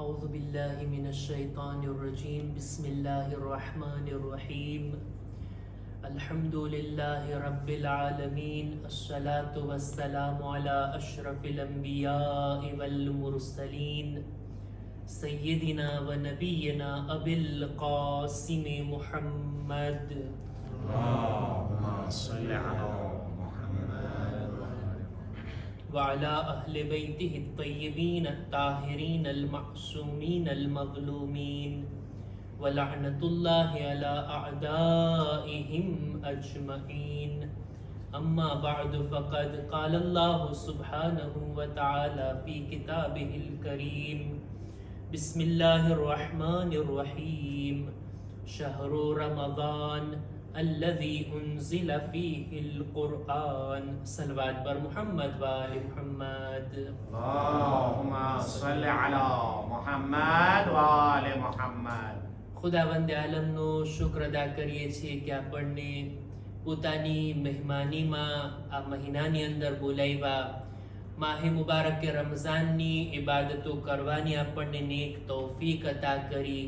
أعوذ بالله من الشيطان الرجيم بسم الله الرحمن الرحيم الحمد لله رب العالمين الصلاة والسلام على أشرف الأنبياء والمرسلين سيدنا ونبينا أبي القاسم محمد اللهم صل على محمد وعلى أهل بيته الطيبين الطاهرين المعصومين المظلومين ولعنة الله على أعدائهم أجمعين أما بعد فقد قال الله سبحانه وتعالى في كتابه الكريم بسم الله الرحمن الرحيم شهر رمضان الذي أنزل فيه القرآن صلوات بر محمد وآل محمد اللهم صل على محمد وآل محمد ખુદાવંદ આલમનો શુક્ર અદા કરીએ છીએ કે આપણને પોતાની મહેમાનીમાં આ મહિનાની અંદર બોલાવ્યા માહે મુબારક રમઝાનની ઇબાદતો કરવાની આપણને નેક તૌફીક અતા કરી.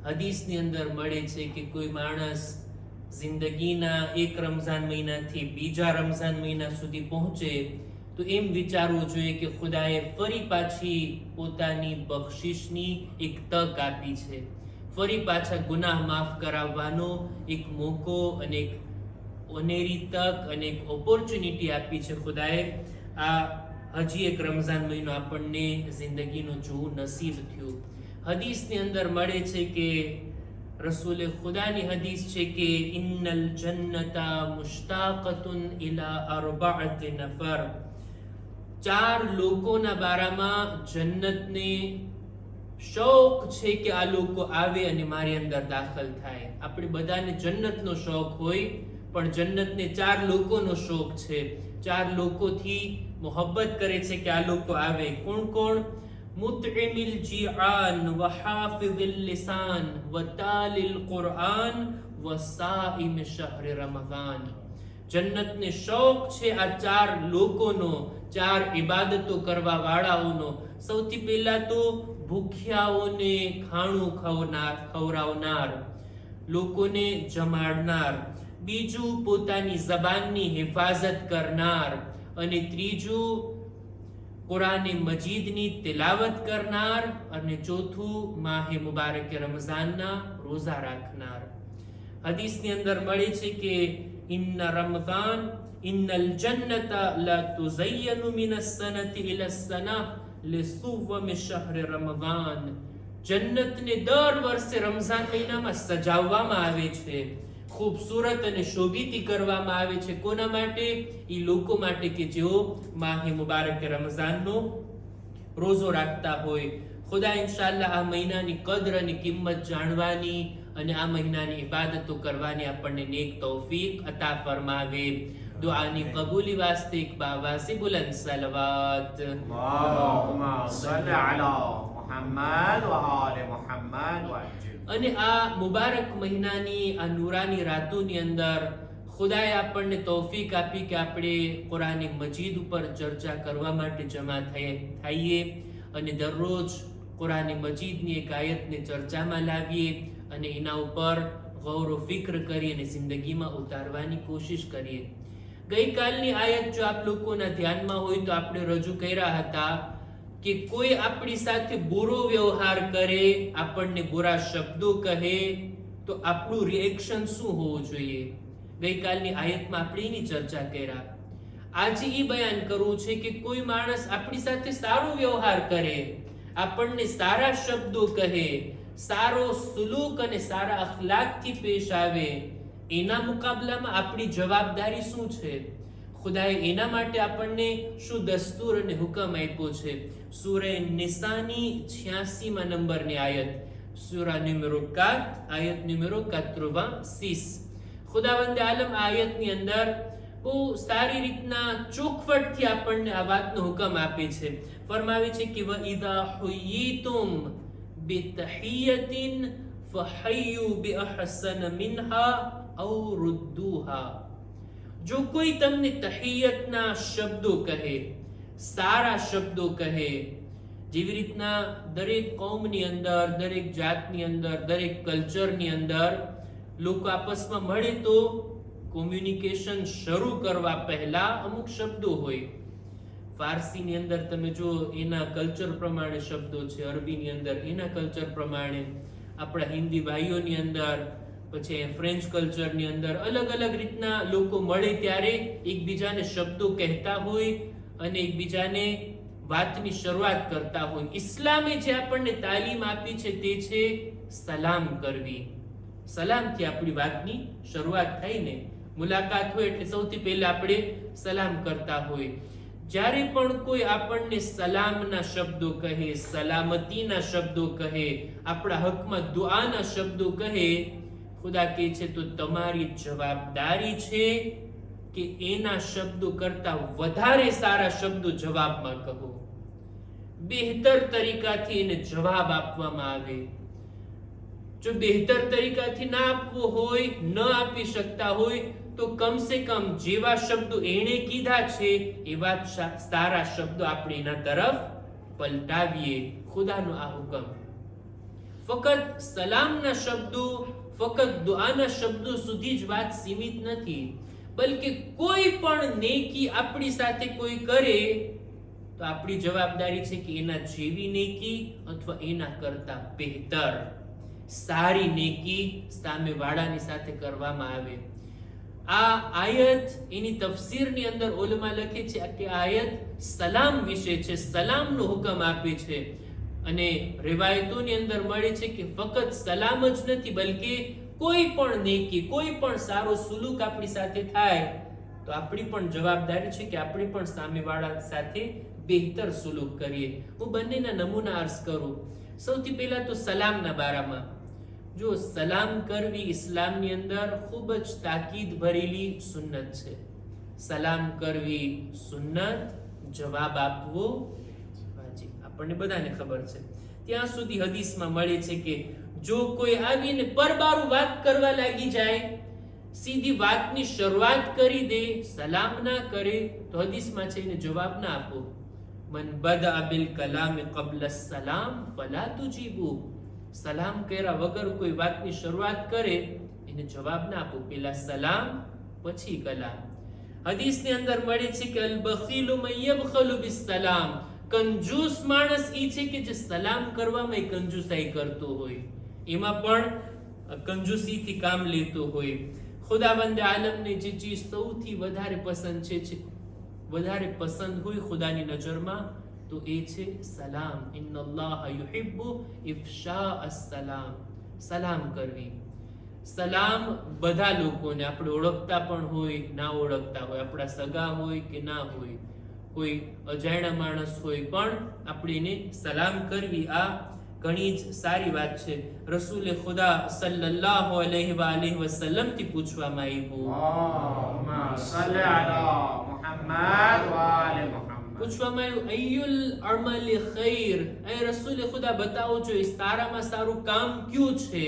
હદીસની અંદર મળે છે કે કોઈ માણસ જિંદગીના એક રમઝાન મહિનાથી બીજા રમઝાન મહિના સુધી પહોંચે તો એમ વિચારવું જોઈએ કે ખુદાએ ફરી પાછી પોતાની બખ્શિશની એક તક આપી છે, ફરી પાછા ગુનાહ માફ કરાવવાનો એક મોકો અને એક ઓનેરી તક અને એક ઓપોર્ચ્યુનિટી આપી છે ખુદાએ. આ હજી એક રમઝાન મહિનો આપણને જિંદગીનું જોવું નસીબ થયું. હદીસની અંદર મળે છે કે રસૂલે ખુદાની હદીસ છે કે ઇન્નલ જન્નતા મુશ્તાકતુન ઇલા અરબઅત નફર, ચાર લોકોના બારામાં જન્નતને શોખ છે કે આ લોકો આવે અને મારી અંદર દાખલ થાય. આપણે બધાને જન્નતનો શોખ હોય પણ જન્નતને ચાર લોકોનો શોખ છે, ચાર લોકોથી મોહબ્બત કરે છે કે આ લોકો આવે. કોણ કોણ? મુતઇમિલ જીઆન વ હાફિઝિલ લિસાન વ તાલિલ કુરઆન વ સાઇમ શહર રમઝાન. જન્નતને શોખ છે આ ચાર લોકોનો, ચાર ઇબાદતો કરવા વાળાઓનો. સૌથી પહેલા તો ભૂખ્યાઓને ખાણું ખવડાવનાર, લોકોને જમાડનાર. બીજું પોતાની જબાનની હિફાજત કરનાર, અને ત્રીજું કુરાન મજીદની તિલાવત કરનાર, અને ચોથું માહે મુબારક રમઝાનના રોઝા રાખનાર. હદીસની અંદર મળે છે કે ઇન્ન રમઝાન ઇન્નલ જન્નતા લા તુઝય્યનુ મિનસ સનતિ ઇલસ સના લિસુવમ શહર રમઝાન. જન્નતને દર વર્ષે રમઝાન મહિનામાં સજાવવામાં આવે છે, ખૂબસૂરત અને શોભિત કરવામાં આવે છે. કોના માટે? એ લોકો માટે કે જેઓ માહે મુબારક રમઝાનનો રોઝો રાખતા હોય. ખુદા ઇન્શાઅલ્લાહ આ મહિનાની કદર અને કિંમત જાણવાની અને આ મહિનાની ઇબાદતો કરવાની આપણને નેક તૌફીક અતા ફરમાવે. દુઆની કબૂલી વાસ્તે એક બાવાસે બુલંદ સલવાત. اللهم صل على محمد وآل محمد وعجل. અને આ મુબારક મહિનાની આ નૂરાની રાતોની અંદર ખુદાએ આપણને તૌફીક આપી કે આપણે કુરાન મજીદ ઉપર ચર્ચા કરવા માટે જમા થઈએ અને દરરોજ કુરાન મજીદની એક આયતને ચર્ચામાં લાવીએ અને એના ઉપર ગૌર ફિક્ર કરી અને જિંદગીમાં ઉતારવાની કોશિશ કરીએ. ગઈકાલની આયત જો આપ લોકોના ધ્યાનમાં હોય તો આપણે રજૂ કર્યા હતા કે કોઈ આપણી સાથે બુરો વ્યવહાર કરે, આપણને બુરા શબ્દો કહે તો આપણું રિએક્શન શું હોવું જોઈએ. ગઈકાલની આયતમાં આપણે એની ચર્ચા કર્યા. આજે એ બયાન કરવું છે કે કોઈ માણસ આપણી સાથે સારો વ્યવહાર કરે, આપણને સારા શબ્દો કહે, સારો સુલૂક અને સારા અખલાકથી પેશ આવે, એના મુકાબલામાં આપણી જવાબદારી શું છે? ખુદાએ એના માટે આપણને શું દસ્તુર અને હુકમ આપ્યો છે? સૂરે નિસાની 86મા નંબરની આયત, સૂરા નંબર 4 આયત નંબર 86. ખુદાવંદ આલમ આયતની અંદર બહુ સારી રીતના ચોખવટથી આપણને આ વાતનો હુકમ આપે છે. ફરમાવે છે કે વઇઝા હુયીતુમ બિતહિયતિન ફહયુ બિઅહસન મિનહા ઔ રુદ્દુહા. જો કોઈ તમને તહિયતના શબ્દો કહે, સારા શબ્દો કહે, જેવી રીતના દરેક કૌમની અંદર, દરેક જાતની અંદર, દરેક કલ્ચરની અંદર લોકો આપસમાં મળે તો કોમ્યુનિકેશન શરૂ કરવા પહેલા અમુક શબ્દો હોય. ફારસીની અંદર તમે જો એના કલ્ચર પ્રમાણે શબ્દો છે, અરબીની અંદર એના કલ્ચર પ્રમાણે, આપણા હિન્દી ભાઈઓની અંદર, પછી ફ્રેન્ચ કલ્ચરની અંદર અલગ અલગ રીતના લોકો મળે ત્યારે એકબીજાને શબ્દો કહેતા હોય અને એકબીજાને વાતની શરૂઆત કરતા હોય. ઇસ્લામે જે આપણને તાલીમ આપી છે તે છે સલામ કરવી. સલામથી આપણી વાતની શરૂઆત થાય ને, મુલાકાત હોય એટલે સૌથી પહેલા આપણે સલામ કરતા હોય. જ્યારે પણ કોઈ આપણને સલામના શબ્દો કહે, સલામતીના શબ્દો કહે, આપણા હકમાં દુઆના શબ્દો કહે, ખુદા કહે છે તો તમારી જવાબદારી છે કે એના શબ્દો કરતા વધારે સારા શબ્દો જવાબમાં કહો. બહેતર તરીકાથી એને જવાબ આપવામાં આવે. જો બહેતર તરીકાથી ના આપવો હોય, ન આપી શકતા હોય તો કમ સે કમ જેવા શબ્દો એણે કીધા છે એવા સારા શબ્દો આપણે એના તરફ પલટાવીએ. ખુદાનો આ હુકમ. ફક્ત સલામના શબ્દો, ફક્ત દુઆના શબ્દો સુધી જ વાત સીમિત નથી, બલકે કોઈ પણ નેકી આપણી સાથે કોઈ કરે તો આપણી જવાબદારી છે કે એના જેવી નેકી અથવા એના કરતા બહેતર સારી નેકી સામેવાળાની સાથે કરવામાં આવે. આ આયત એની તફસીરની અંદર ઉલમા લખે છે કે આયત સલામ વિશે છે, સલામનો હુકમ આપે છે. અને રિવાયતોની અંદર મળે છે કે ફક્ત સલામ જ નથી, બલકે કોઈ પણ નેકી, કોઈ પણ સારો સુલુક આપણી સાથે થાય તો આપણી પણ જવાબદારી છે કે આપણે પણ સામેવાળા સાથે બહેતર સુલુક કરીએ. હું બંનેના નમૂના અર્જ કરું. સૌથી પહેલા તો સલામના બારામાં. જો સલામ કરવી ઇસ્લામની અંદર ખૂબ જ તાકીદ ભરેલી સુન્નત છે. સલામ કરવી સુન્નત, જવાબ આપવો વાજિબ. આપણને બધાને ખબર છે. ત્યાં સુધી હદીસમાં મળે છે કે જો કોઈ આવીને પરબારું વાત કરવા લાગી જાય, સીધી વાતની શરૂઆત કરી દે, સલામ ના કરે, તો હદીસમાં છે એને જવાબ ના આપો. મન બદઅ બિલ કલામ qabla સલામ ફલા તુજીબુ. સલામ કર્યા વગર કોઈ વાતની શરૂઆત કરે એને જવાબ ના આપો. પહેલા સલામ પછી કલામ. હદીસની અંદર મળે છે કે અલ બખીલુ મન યબખલુ બિસ સલામ. કંજૂસ માણસ ઈ છે કે જે સલામ કરવામાં કંજૂસાઈ કરતો હોય, એમાં પણ કંજૂસીથી કામ લેતો હોય. ખુદાવંદ આલમને જે ચીજ સૌથી વધારે પસંદ છે, વધારે પસંદ હોય ખુદાની નજરમાં, તો એ છે સલામ. ઇન્નલ્લાહ યુહિબ્બુ ઇફશા અસ્સલામ. સલામ કરવી. સલામ બધા લોકોને, આપણે ઓળખતા પણ હોય, ના ઓળખતા હોય, આપણા સગા હોય કે ના હોય, કોઈ અજાણ્યા માણસ હોય પણ આપણે એને સલામ કરવી. આ ઘણી જ સારી વાત છે. રસૂલે ખુદા સલ્લલ્લાહુ અલૈહિ વસલ્લમ થી પૂછવામાં આવ્યું અય્યુલ અમલી ખૈર, એ રસૂલે ખુદા બતાવો જો સારામાં સારું કામ કયું છે?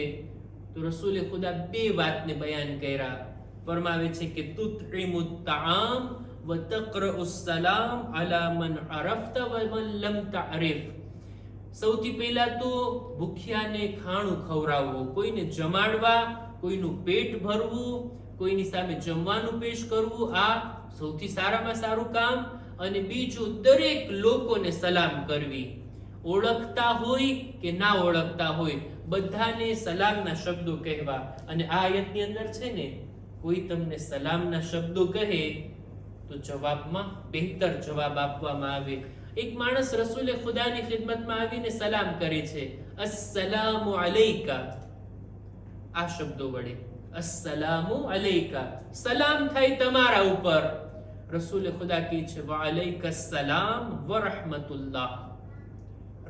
તો રસૂલે ખુદા બે વાતને બયાન કર્યા. ફરમાવે છે કે તુતઇમુત તાઆમ વ તકરઉસ સલામ અલા મન અરફતા વ મન લમ તઅરિફ. સૌથી પહેલા તો ભૂખ્યાને ખાણું ખવડાવવું, કોઈને જમાડવા, કોઈનું પેટ ભરવું, કોઈની સામે જમવાનું પેશ કરવું, આ સૌથી સારામાં સારું કામ. અને બીજું, દરેક લોકોને સલામ કરવી, ઓળખતા હોય કે ના ઓળખતા હોય, બધાને સલામના શબ્દો કહેવા. અને આ આયતની અંદર છે ને, કોઈ તમને સલામના શબ્દો કહે તો જવાબમાં બહેતર જવાબ આપવામાં આવે. એક માણસ રસૂલે ખુદાની ખિદમતમાં આવીને સલામ કરે છે, અસ્સલામુ અલૈકા. આ શબ્દો વડે અસ્સલામુ અલૈકા, સલામ થાય તમારા ઉપર. રસૂલે ખુદા કહે છે વ અલૈકસ સલામ વ રહમતુલ્લાહ.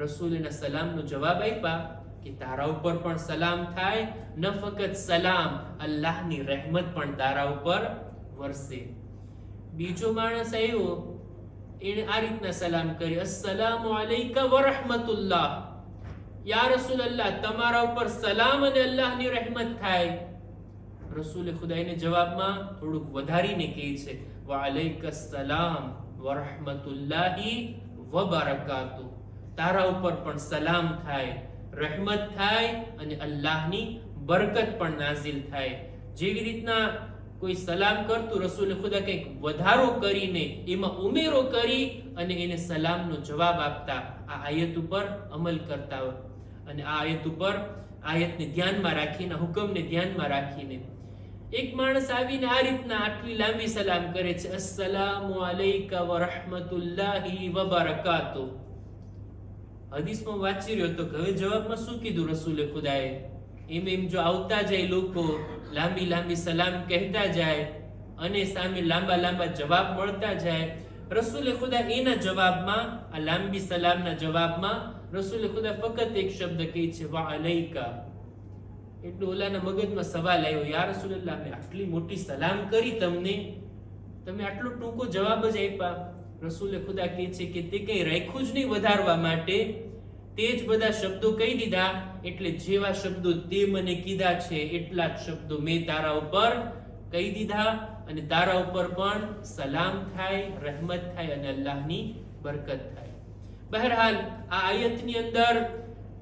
રસૂલના સલામનો જવાબ આપ્યા કે તારા ઉપર પણ સલામ થાય, ન ફક્ત સલામ, અલ્લાહની રહેમત પણ તારા ઉપર વરસે. બીજો માણસ આવ્યો, એને આ રીતના સલામ કરી, અસ્સલામુ અલૈકા વ રહમતુલ્લાહ. યા રસૂલલ્લાહ, તમારા ઉપર સલામ અને અલ્લાહની રહેમત થાય. રસૂલે ખુદાને જવાબમાં થોડુંક વધારીને કહે છે વ અલૈકસ સલામ વ રહમતુલ્લાહી વ બરકાતુહ. તારા ઉપર પણ સલામ થાય, રહેમત થાય અને અલ્લાહની બરકત પણ નાઝિલ થાય. જેવી રીતના કોઈ સલામ કરતું રસૂલ ખુદા કંઈક વધારો કરીને એમાં ઉમેરો કરી અને એને સલામનો જવાબ આપતા. આ આયત ઉપર અમલ કરતા હોય અને આ આયત ઉપર આયતને ધ્યાનમાં રાખીને, હુકમને ધ્યાનમાં રાખીને એક માણસ આવીને આ રીતના આટલી લાંબી સલામ કરે છે, અસ્સલામુ અલૈકા વ રહમતુલ્લાહી વ બરકાતુહ. હદીસમાં વાંચી રહ્યો તો હવે જવાબમાં શું કીધું રસૂલે ખુદાએ? એમ જો આવતા જાય લોકો, લાંબી લાંબી સલામ કહેતા જાય અને સામે લાંબા લાંબા જવાબ મળતા જાય, રસૂલે ખુદા એના જવાબમાં, આ લાંબી સલામના જવાબમાં રસૂલે ખુદા ફક્ત એક શબ્દ કહે છે, વા અલૈકા. એટલું ઓલાના મગજમાં સવાલ આવ્યો, યા રસૂલલ્લાહ, મેં આટલી મોટી સલામ કરી તમને, તમે આટલો ટૂંકો જવાબ જ આપ્યા. રસૂલે ખુદા કહે છે કે તે કંઈ રાખ્યું જ નહીં વધારવા માટે, તે જ બધા શબ્દો કહી દીધા. એટલે જેવા શબ્દો તે મને કીધા છે એટલા જ શબ્દો મેં તારા ઉપર કહી દીધા અને તારા ઉપર પણ સલામ થાય, રહેમત થાય અને અલ્લાહની બરકત થાય. બહરહાલ આ આયતની અંદર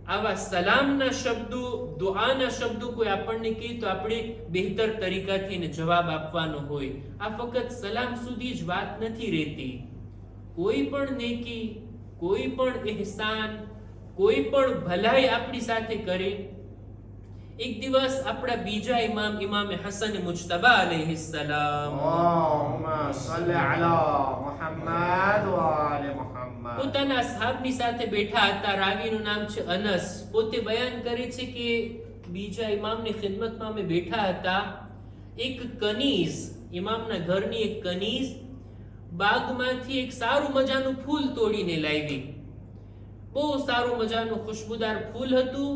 આવા સલામના શબ્દો, દુઆના શબ્દો કોઈ આપણને કહે તો આપણે બહેતર તરીકાથી એને જવાબ આપવાનો હોય. આ ફક્ત સલામ સુધી જ વાત નથી રહેતી. કોઈ પણ નેકી, કોઈ પણ ehsan, કોઈ પણ ભલાઈ આપણી સાથે કરે. એક દિવસ આપણા બીજા ઇમામ, ઇમામ હસન મુજતબા અલૈહિસ્સલામ, અલ્લાહુમ્મા સલ્લી અલા મુહમ્મદ વ આલે મુહમ્મદ, પોતાના અસહાબની સાથે બેઠા હતા. રાવીનું નામ છે અનસ. પોતે બયાન કરે છે કે બીજા ઇમામની ખિદમતમાં અમે બેઠા હતા. એક કનીઝ, ઇમામના ઘરની એક કનીઝ બાગમાંથી એક સારું મજાનું ફૂલ તોડીને લાવી. બહુ સારું મજાનું ખુશ્બુદાર ફૂલ હતું.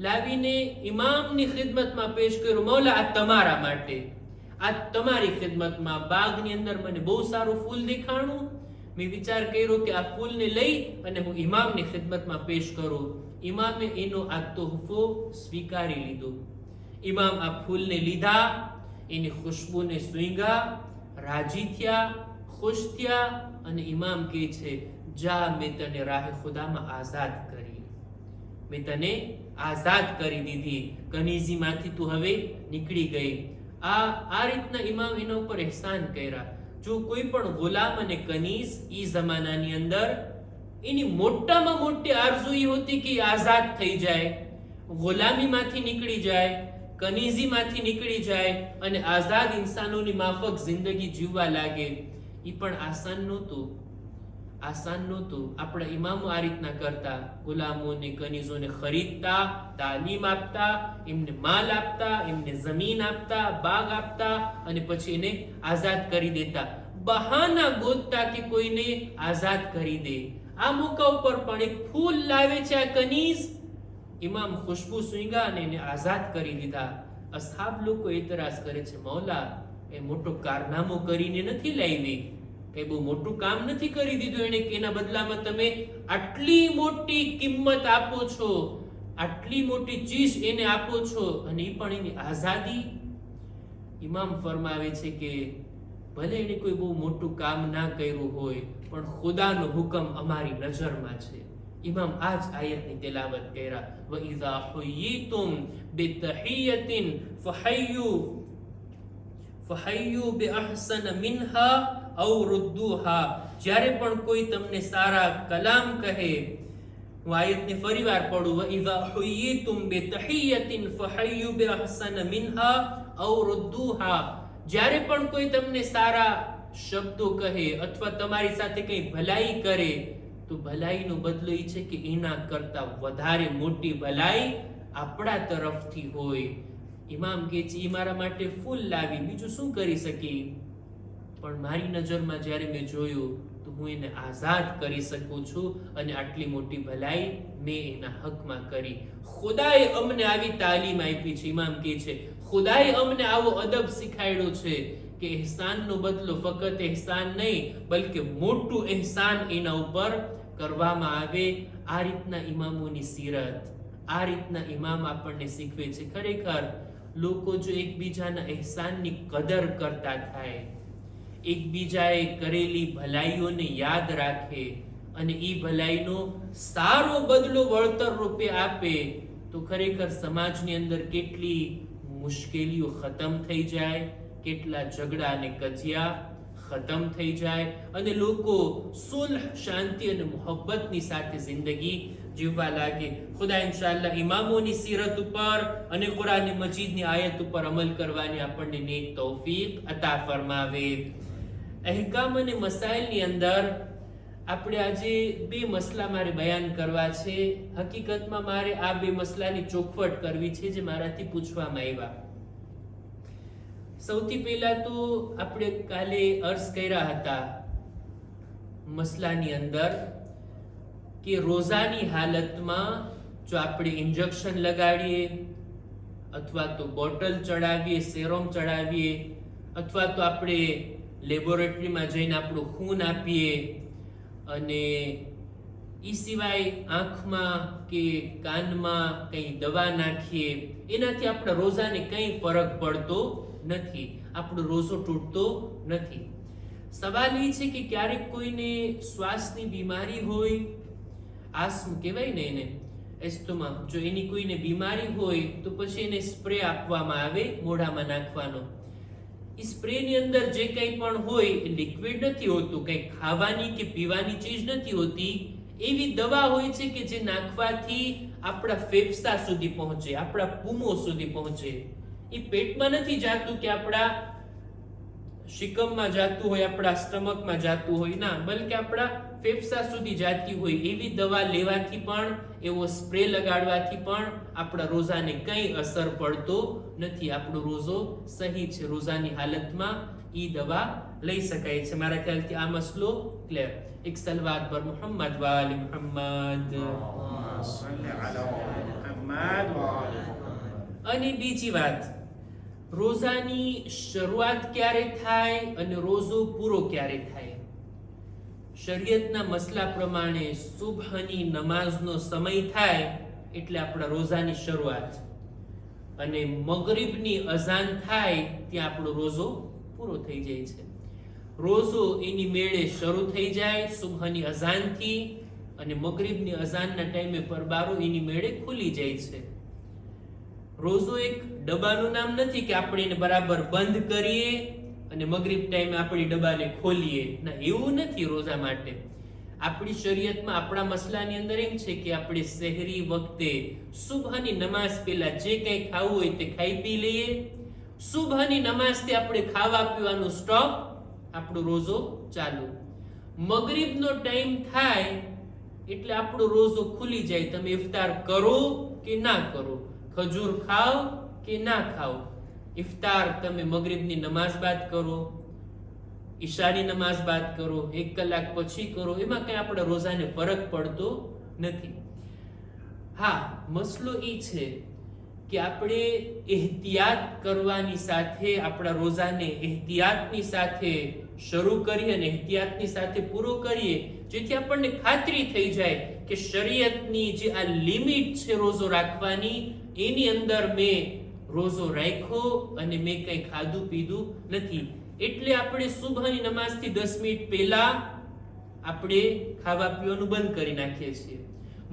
લાવીને ઇમામની ખિદમતમાં પેશ કર્યું, મૌલા આ તમારા માટે, આ તમારી ખિદમતમાં, બાગની અંદર મને બહુ સારું ફૂલ દેખાણું. મેં વિચાર કર્યો કે આ ફૂલને લઈ અને હું ઇમામની ખિદમતમાં પેશ કરું. ઇમામે એનો આ તોહફો સ્વીકારી લીધો. ઇમામ આ ફૂલને લીધા, એની ખુશ્બુને સૂંઘ્યા, રાજી થયા, ખુશ થયા અને ઇમામ કહે છે, જા, મેં તને રાહે ખુદામાં આઝાદ કરી, મેં તને આઝાદ કરી દીધી, કનીઝીમાંથી તું હવે નીકળી ગઈ. આ રીતના ઇમામ એના ઉપર ehsan કર્યા. જો કોઈ પણ ગુલામ અને કનીઝ ઈ જમાનાની અંદર એની મોટામાં મોટી આરઝુ એ હતી કે આઝાદ થઈ જાય, ગુલામીમાંથી નીકળી જાય, કનીઝીમાંથી નીકળી જાય અને આઝાદ ઇન્સાનોની માફક જિંદગી જીવવા લાગે. એ પણ આસાન નહોતું, આસાન નહોતું. આપણા ઇમામો આ રીતના કરતા, ગુલામોને, કનીઝોને ખરીદતા, તાલીમ આપતા, એમને માલ આપતા, એમને જમીન આપતા, બાગ આપતા અને પછી એને આઝાદ કરી દેતા. બહાના ગોતતા કે કોઈને આઝાદ કરી દે. આ મોકા ઉપર પણ એક ફૂલ લાવે છે આ કનીઝ. ઇમામ ખુશ્બુ સૂંઘ્યા અને એને આઝાદ કરી દીધા. અસહાબ લોકો એતરાઝ કરે છે, મૌલા એ મોટો કારનામો કરીને નથી લાવી, કઈ બહુ મોટું કામ નથી કરી દીધું એને, કે એના બદલામાં તમે આટલી મોટી કિંમત આપો છો, આટલી મોટી ચીજ એને આપો છો અને એ પણ એની આઝાદી. ઇમામ ફરમાવે છે કે ભલે એને કોઈ બહુ મોટું કામ ના કર્યું હોય પણ ખુદાનો હુકમ અમારી નજરમાં છે. ઇમામ આ જ આયતની તેલાવત કર્યા, વ ઇઝા હુયીતુમ બિતહિયતિન ફહય્યુ બિઅહસન મિન્હા અવ રુદ્દુહા. જ્યારે પણ કોઈ તમને સારા કલામ કહે, હું આયતને ફરીવાર પઢું, વ ઇઝા હુયીતુમ બિતહિયતિન ફહય્યુ બિઅહસન મિન્હા અવ રુદ્દુહા. જ્યારે પણ કોઈ તમને સારા શબ્દો કહે અથવા તમારી સાથે કંઈ ભલાઈ કરે તો ભલાઈનો બદલો એ છે કે એના કરતા વધારે મોટી ભલાઈ આપણા તરફથી હોય. ઇમામ કહે છે, એ મારા માટે ફૂલ લાવી, બીજું શું કરી શકી, પણ મારી નજરમાં જ્યારે મેં જોયું તો હું એને આઝાદ કરી શકું છું અને આટલી મોટી ભલાઈ મેં એના હકમાં કરી. ખુદાએ અમને આવી તાલીમ આપી છે. ઇમામ કહે છે, ખુદાએ અમને આવો અદબ શીખાડ્યો છે કે ehsanનો બદલો ફક્ત ehsan નહીં બલકે મોટું ehsan એના ઉપર કરવામાં આવે. આ રીતના ઇમામોની સીરત, આ રીતના ઇમામ આપણને શીખવે છે. ખરેખર લોકો જો એકબીજાના ehsanની કદર કરતા થાય, એકબીજાએ કરેલી ભલાઈઓને યાદ રાખે અને એ ભલાઈનો સારો બદલો વળતર રૂપે આપે તો ખરેખર સમાજની અંદર કેટલી મુશ્કેલીઓ ખતમ થઈ જાય, કેટલા ઝઘડા અને કજિયા ખતમ થઈ જાય અને લોકો સુલહ, શાંતિ અને મોહબ્બતની સાથે જિંદગી જીવવા લાગે. ખુદા ઇન્શાઅલ્લાહ ઇમામોની સીરત ઉપર અને કુરાન મજીદની આયત ઉપર અમલ કરવાની આપણને નેક તૌફીક અતા ફરમાવે. અહેકામ અને મસાઇલની અંદર આપણે આજે બે મસલા મારે બયાન કરવા છે. હકીકતમાં મારે આ બે મસલાની ચોખવટ કરવી છે જે મારાથી પૂછવામાં આવ્યા. સૌથી પહેલા તો આપણે કાલે અર્ઝ કર્યા હતા મસલાની અંદર કે રોઝાની હાલતમાં જો આપણે ઇન્જેક્શન લગાડીએ અથવા તો બોટલ ચડાવીએ, સેરોમ ચડાવીએ અથવા તો આપણે લેબોરેટરીમાં જઈને આપણું ખૂન આપીએ અને એ સિવાય આંખમાં કે કાનમાં કંઈ દવા નાખીએ, એનાથી આપણા રોઝાને કંઈ ફરક પડતો નથી, આપણો રોઝો તૂટતો નથી. સવાલ એ છે કે ક્યારેક કોઈને શ્વાસની બીમારી હોય, આસ્મ કહેવાય ને એને, એસ્ટોમા, જો એની કોઈને બીમારી હોય તો પછી એને સ્પ્રે આપવામાં આવે મોઢામાં નાખવાનો. એ સ્પ્રેની અંદર જે કંઈ પણ હોય એ લિક્વિડ નથી હોતું, કંઈ ખાવાની કે પીવાની ચીજ નથી હોતી, એવી દવા હોય છે કે જે નાખવાથી આપણા ફેફસા સુધી પહોંચે, આપણા પૂમો સુધી પહોંચે. એ પેટમાં નથી જાતું કે આપણા શિકમમાં જાતું હોય, આપણા સ્ટમકમાં જાતું હોય, ના, બલકે આપણા ફેફસા સુધી જાતી હોય. એવી દવા લેવાથી પણ, એવો સ્પ્રે લગાડવાથી પણ આપણા રોઝાને કંઈ અસર પડતો નથી, આપણો રોઝો સહી છે. રોઝાની હાલતમાં ઈ દવા લઈ શકાય છે. મારા ખ્યાલથી આ મસલો ક્લિયર. એક સલવાત પર મુહમ્મદ વાલી મુહમ્મદ. અને બીજી વાત, રોઝાની શરૂઆત ક્યારે થાય અને રોઝો પૂરો ક્યારે થાય? શરીયતના મસલા પ્રમાણે સુબહની નમાઝનો સમય થાય એટલે આપણા રોઝાની શરૂઆત, અને મગરિબની અઝાન થાય ત્યાં આપણો રોઝો પૂરો થઈ જાય છે. રોઝો એની મેળે શરૂ થઈ જાય સુબહની અઝાનથી અને મગરિબની અઝાનના ટાઈમે પરબારો એની મેળે ખુલી જાય છે. રોઝો એક ડબ્બાનું નામ નથી કે આપણે એને બરાબર બંધ કરીએ અને મગરિબ ટાઈમે આપણી ડબ્બાને ખોલીએ, ના, એવું નથી. રોઝા માટે આપણી શરીયતમાં આપણા મસલાની અંદર એમ છે કે આપણે સહેરી વખતે સુબહની નમાઝ પહેલા જે કંઈ ખાવું હોય તે ખાઈ પી લઈએ. સુબહની નમાઝથી આપણે ખાવા પીવાનું સ્ટોપ, આપણો રોઝો ચાલુ. મગરિબનો ટાઈમ થાય એટલે આપણો રોઝો ખુલી જાય. તમે ઇફતાર કરો કે ના કરો, ખજૂર ખાઓ કે ના ખાઓ, ઇફતાર તમે મગરિબની નમાઝ બાદ કરો, ઈશાની નમાઝ બાદ કરો, 1 કલાક પછી કરો, એમાં કઈ આપણા રોઝાને ફરક પડતો નથી. હા, મસલો એ છે કે આપણે એહતિયાત કરવાની સાથે આપણા રોઝાને એહતિયાતની સાથે શરૂ કરીએ અને એહતિયાતની સાથે પૂરો કરીએ, જેથી આપણને ખાતરી થઈ જાય કે શરીયતની જે આ લિમિટ છે રોઝો રાખવાની, એની અંદર મેં રોઝો રાખ્યો અને મેં કંઈ ખાધું પીધું નથી. એટલે આપણે સુબહની નમાઝથી 10 મિનિટ પહેલા આપણે ખાવા પીવાનું બંધ કરી નાખીએ છીએ.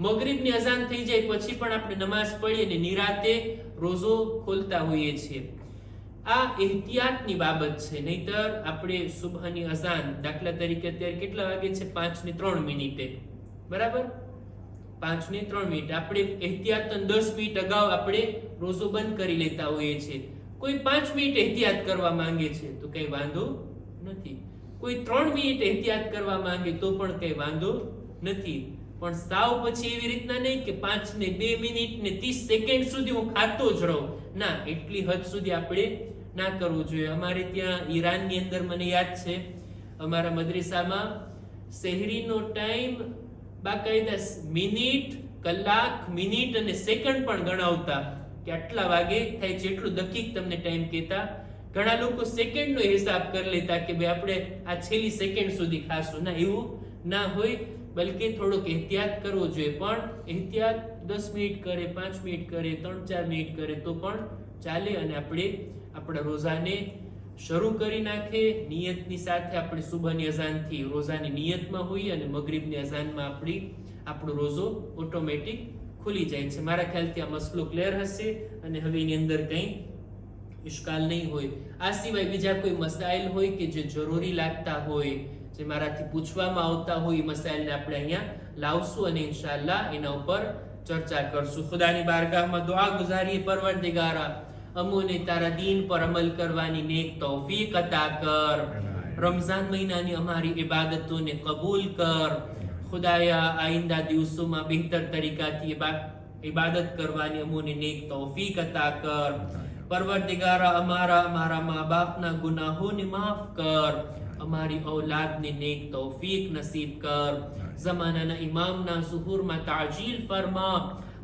મગરિબની અઝાન થઈ જાય પછી પણ આપણે નમાઝ પઢી અને નિરાતે રોઝો ખોલતા હોઈએ છીએ. આ એહતિયાતની બાબત છે. નહીતર આપણે સુબહની અઝાન, દાખલા તરીકે અત્યારે કેટલા વાગે છે? 5:03, બરાબર, 5:03. આપણે એહતિયાતન 10 મિનિટ અગાઉ આપણે રોઝો બંધ કરી લેતા હોઈએ છીએ. કોઈ 5 મિનિટ એહતિયાત કરવા માંગે છે તો કઈ વાંધો નથી, કોઈ 3 મિનિટ એહતિયાત કરવા માંગે તો પણ કઈ વાંધો નથી. પણ સાવ પછી એવી રીતના નહીં કે 5 ને 2 મિનિટ ને 30 સેકન્ડ સુધી હું ખાતો જ રહું, ના, એટલી હદ સુધી આપણે ના કરવું જોઈએ. અમારે ત્યાં ઈરાનની અંદર મને યાદ છે, અમારા મદ્રેસામાં સહેરીનો ટાઈમ બાકાયદા મિનિટ, કલાક, મિનિટ અને સેકન્ડ પણ ગણાવતા કે આટલા વાગે થાય છે, એટલું દકીક તમને ટાઈમ કહેતા. ઘણા લોકો સેકન્ડનો હિસાબ કરી લેતા કે ભાઈ આપણે આ છેલ્લી સેકન્ડ સુધી ખાશું. ના, એવું ના હોય, બલકે થોડોક એહતિયાત કરવો જોઈએ. પણ એહતિયાત 10 મિનિટ કરે, 5 મિનિટ કરે, 3-4 મિનિટ કરે તો પણ ચાલે અને આપણે આપણા રોઝાને શરૂ કરી નાખે. નિયતની સાથે આપણે સુબહની અઝાનથી રોઝાની નિયતમાં હોઈએ અને મગરિબની અઝાનમાં આપણો રોઝો ઓટોમેટિક ખુલી જાય છે. મારા ખ્યાલથી આ મસલો ક્લિયર હશે અને હવે એની અંદર કંઈ ઇશ્કાલ નહીં હોય. આ સિવાય બીજા કોઈ મસાઇલ હોય કે જે જરૂરી લાગતા હોય, જે મારાથી પૂછવામાં આવતા હોય, એ મસાઇલને આપણે અહીંયા લાવશું અને ઇન્શાઅલ્લાહ એના ઉપર ચર્ચા કરશું. ખુદાની બારગાહમાં દુઆ ગુજારીએ, પરવરદિગારા અમોને તારા દીન પર અમલ કરવાની નેક તૌફીક અતા કર. રમઝાન મહિનાની અમારી ઇબાદતોને કબૂલ કર. ખુદાયા આઈંદા દિવસોમાં બહેતર તરીકાથી ઇબાદત કરવાની અમોને નેક તૌફીક અતા કર. પરવરદિગારા અમારા મા બાપના ગુનાહોને માફ કર. અમારી ઔલાદને નેક તૌફીક નસીબ કર. ઝમાનાના ઇમામના ઝુહુરમાં તાજીલ ફરમા.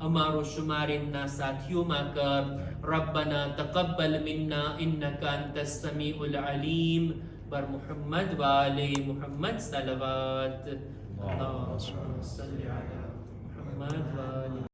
અમારો શુમાર એમના સાથીઓમાં કર. રબ્બના તકબ્બલ મિન્ના ઇન્નકા અંતસ સમીઉલ અલીમ. બર મુહમ્મદ વ આલે મુહમ્મદ સલવાત. અલ્લાહુમ્મા સલ્લી અલા મુહમ્મદ વ આલે